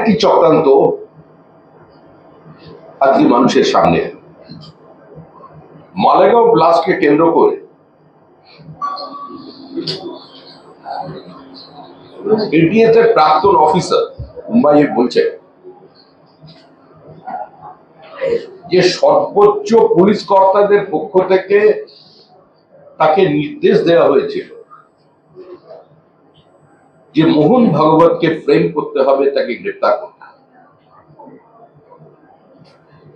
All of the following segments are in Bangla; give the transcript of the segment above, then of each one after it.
আরেকটি চক্রান্ত আজকে মানুষের সামনে। মালেগাঁও ব্লাস্টকে কেন্দ্র করে এটিএস এর প্রাক্তন অফিসার মুম্বাইয়ে বলছে যে সর্বোচ্চ পুলিশ কর্তাদের পক্ষ থেকে তাকে নির্দেশ দেওয়া হয়েছিল যে মোহন ভাগবতকে ফ্রেম করতে হবে, তাকে গ্রেফতার করতে হবে।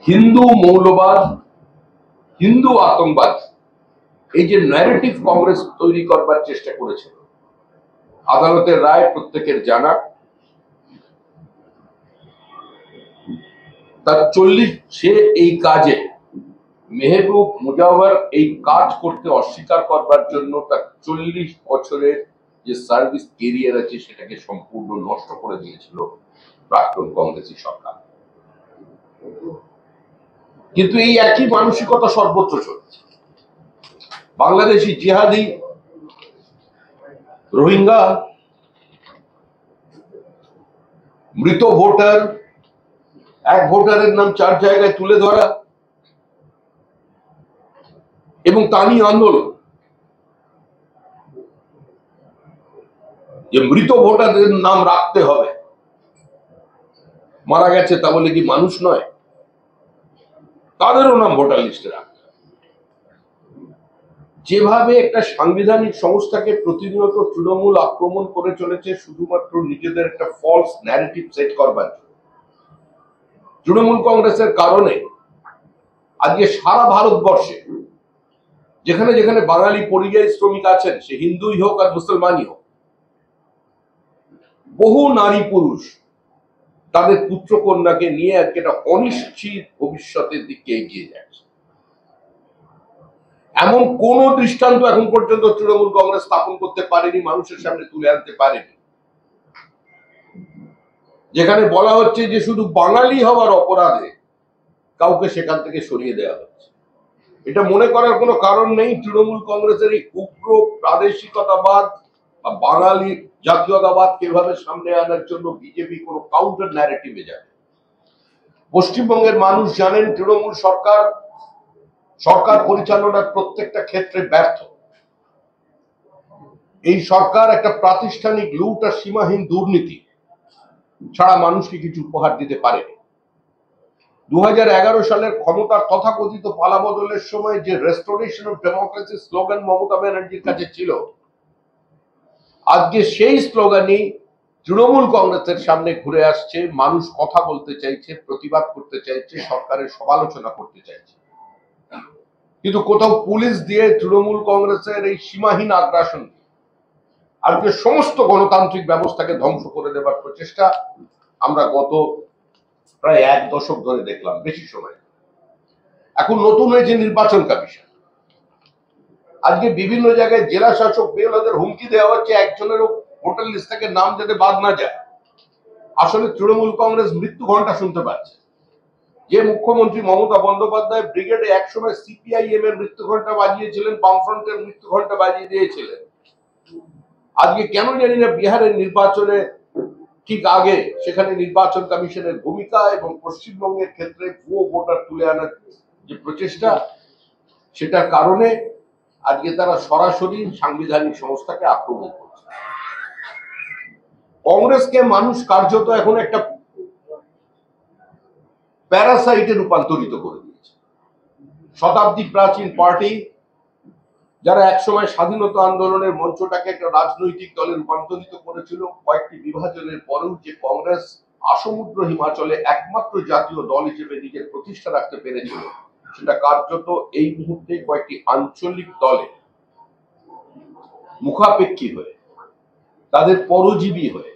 হিন্দু মৌলবাদ, হিন্দু আতঙ্কবাদ, এই যে ন্যারেটিভ কংগ্রেস তৈরি করবার চেষ্টা করেছিল, আদালতের রায় প্রত্যেকের জানা। তার 40 সে এই কাজে মেহবুব মুজাওয়ার এই কাজ করতে অস্বীকার করবার জন্য তার 40 বছরের যে সার্ভিস কেরিয়ার আছে সেটাকে সম্পূর্ণ নষ্ট করে দিয়েছিল প্রাক্তন কংগ্রেসী সরকার। কিন্তু এই একই মানসিকতা সর্বত্র চলছে। বাংলাদেশি জিহাদি, রোহিঙ্গা, মৃত ভোটার, এক ভোটারের নাম 4 জায়গায় তুলে ধরা এবং তা নিয়ে আন্দোলন, যে মৃত ভোটারদের নাম রাখতে হবে। মারা গেছে তা বলে কি মানুষ নয়? তাদেরও নাম ভোটার লিস্টে রাখতে হবে। যেভাবে একটা সাংবিধানিক সংস্থাকে প্রতিনিয়ত তৃণমূল আক্রমণ করে চলেছে শুধুমাত্র নিজেদের একটা ফলস ন্যারেটিভ সেট করবার জন্য, তৃণমূল কংগ্রেসের কারণে আজকে সারা ভারতবর্ষে যেখানে যেখানে বাঙালি পরিযায়ী শ্রমিক আছেন, সে হিন্দুই হোক আর মুসলমানই হোক, বহু নারী পুরুষ তাদের পুত্র কন্যাকে নিয়ে আজকে একটা অনিশ্চিত ভবিষ্যতের দিকে এগিয়ে যাচ্ছে। এমন কোন দৃষ্টান্ত এখন পর্যন্ত তৃণমূল কংগ্রেস স্থাপন করতে পারেনি, মানুষের সামনে তুলে আনতে পারেনি, যেখানে বলা হচ্ছে যে শুধু বাঙালি হওয়ার অপরাধে কাউকে সেখান থেকে সরিয়ে দেওয়া হচ্ছে। এটা মনে করার কোনো কারণ নেই তৃণমূল কংগ্রেসের এই উগ্র প্রাদেশিকতাবাদ বা বাঙালি জাতীয়তাবাদ কিভাবে সামনে আনার জন্য বিজেপি কোনো কাউন্টার ন্যারেটিভে যাবে। পশ্চিমবঙ্গের মানুষ জানেন তৃণমূল সরকার পরিচালনার প্রত্যেকটা ক্ষেত্রে ব্যর্থ। এই সরকার একটা প্রাতিষ্ঠানিক লুট আর সীমাহীন দুর্নীতি ছাড়া মানুষকে কিছু উপহার দিতে পারেনি। 2011 সালের ক্ষমতার তথাকথিত পালাবদলের সময় যে restoration of democracy slogan Mamata ব্যানার্জির কাছে ছিল, আজকে সেই স্লোগানই তৃণমূল কংগ্রেসের সামনে ঘুরে আসছে। মানুষ কথা বলতে চাইছে, প্রতিবাদ করতে চাইছে, সরকারের সমালোচনা করতে চাইছে, কিন্তু কোথাও পুলিশ দিয়ে তৃণমূল কংগ্রেসের এই সীমাহীন আগ্রাসন আজকে সমস্ত গণতান্ত্রিক ব্যবস্থাকে ধ্বংস করে দেবার প্রচেষ্টা আমরা গত প্রায় 1 দশক ধরে দেখলাম, বেশি সময়। এখন নতুন হয়েছে নির্বাচন কমিশন। আজকে বিভিন্ন জায়গায় জেলা শাসক বেওলাদের হুমকি দেওয়া হচ্ছে একজনেরও ভোটার লিস্ট থেকে নাম যাতে বাদ না যায়। আসলে তৃণমূল কংগ্রেস মৃত্যু ঘণ্টা শুনতে পাচ্ছে। যে মুখ্যমন্ত্রী মমতা বন্দ্যোপাধ্যায় ব্রিগেডে একসময় সিপিআইএম এর মৃত্যু ঘণ্টা বাজিয়েছিলেন, বামফ্রন্টের মৃত্যু ঘণ্টা বাজিয়ে দিয়েছিলেন, আজকে কেন জানি না বিহারের নির্বাচনে ঠিক আগে সেখানে নির্বাচন কমিশনের ভূমিকা এবং পশ্চিমবঙ্গের ক্ষেত্রে ভুয়ো ভোটার তুলে আনার যে প্রচেষ্টা, সেটার কারণে আজকে তারা সরাসরি সাংবিধানিক সংস্থাকে আক্রমণ করছে। কংগ্রেসকে মানুষ কার্যত এখন একটা প্যারাসাইটে রূপান্তরিত করে দিয়েছে। শতাব্দী প্রাচীন পার্টি যারা একসময় স্বাধীনতা আন্দোলনের মঞ্চটাকে একটা রাজনৈতিক দলে রূপান্তরিত করেছিল, কয়েকটি বিভাজনের পরেও যে কংগ্রেস আসমুদ্র হিমাচলে একমাত্র জাতীয় দল হিসেবে নিজের প্রতিষ্ঠা রাখতে পেরেছিল, সেটা কার্যত এই মুহূর্তে কয়েকটি আঞ্চলিক দলে মুখাপেক্ষী হয়ে, তাদের পরজীবী হয়ে,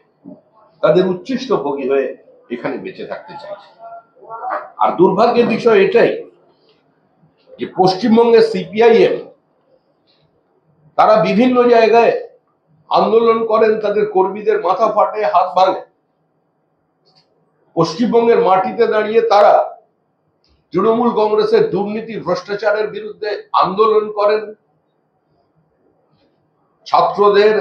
তাদের উচ্ছিষ্টভোগী হয়ে এখানে বেঁচে থাকতে চাইছে। আর দুর্ভাগ্যের বিষয় এটাই যে পশ্চিমবঙ্গের সিপিআইএম তারা বিভিন্ন জায়গায় আন্দোলন করেন, তাদের কর্মীদের মাথা ফাটে, হাত ভাঙে। পশ্চিমবঙ্গের মাটিতে দাঁড়িয়ে তারা তৃণমূল কংগ্রেসের দুর্নীতি ভ্রষ্টাচারের বিরুদ্ধে আন্দোলন করেন, ছাত্রদের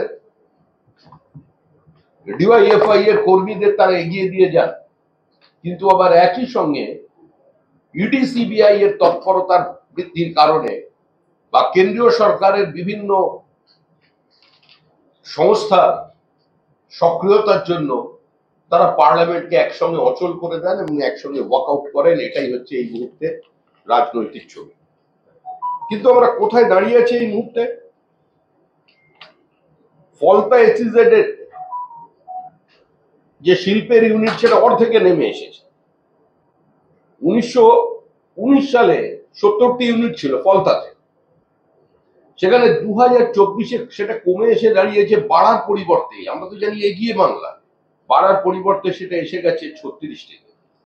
ডিওয়াইএফআই এর কর্মীদের তারা এগিয়ে দিয়ে যান। কিন্তু আবার একই সঙ্গে ইডি সিবিআই এর তৎপরতার বৃদ্ধির কারণে বা কেন্দ্রীয় সরকারের বিভিন্ন সংস্থার সক্রিয়তার জন্য তারা পার্লামেন্টকে একসঙ্গে অচল করে দেন এবং একসঙ্গে ওয়াকআউট করেন। এটাই হচ্ছে এই মুহূর্তে রাজনৈতিক ছবি। কিন্তু আমরা কোথায় দাঁড়িয়ে আছি এই মুহূর্তে? ফলতা এসইজেড এর যে শিল্পের ইউনিট সেটা অর্ধেকে নেমে এসেছে। 1919 সালে 70টি ইউনিট ছিল ফলতাতে, সেখানে 2024-এ সেটা কমে এসে দাঁড়িয়েছে বাড়ার পরিবর্তে, আমরা তো জানি এগিয়ে বাংলা, বাড়ার পরিবর্তে সেটা এসে গেছে 36টি।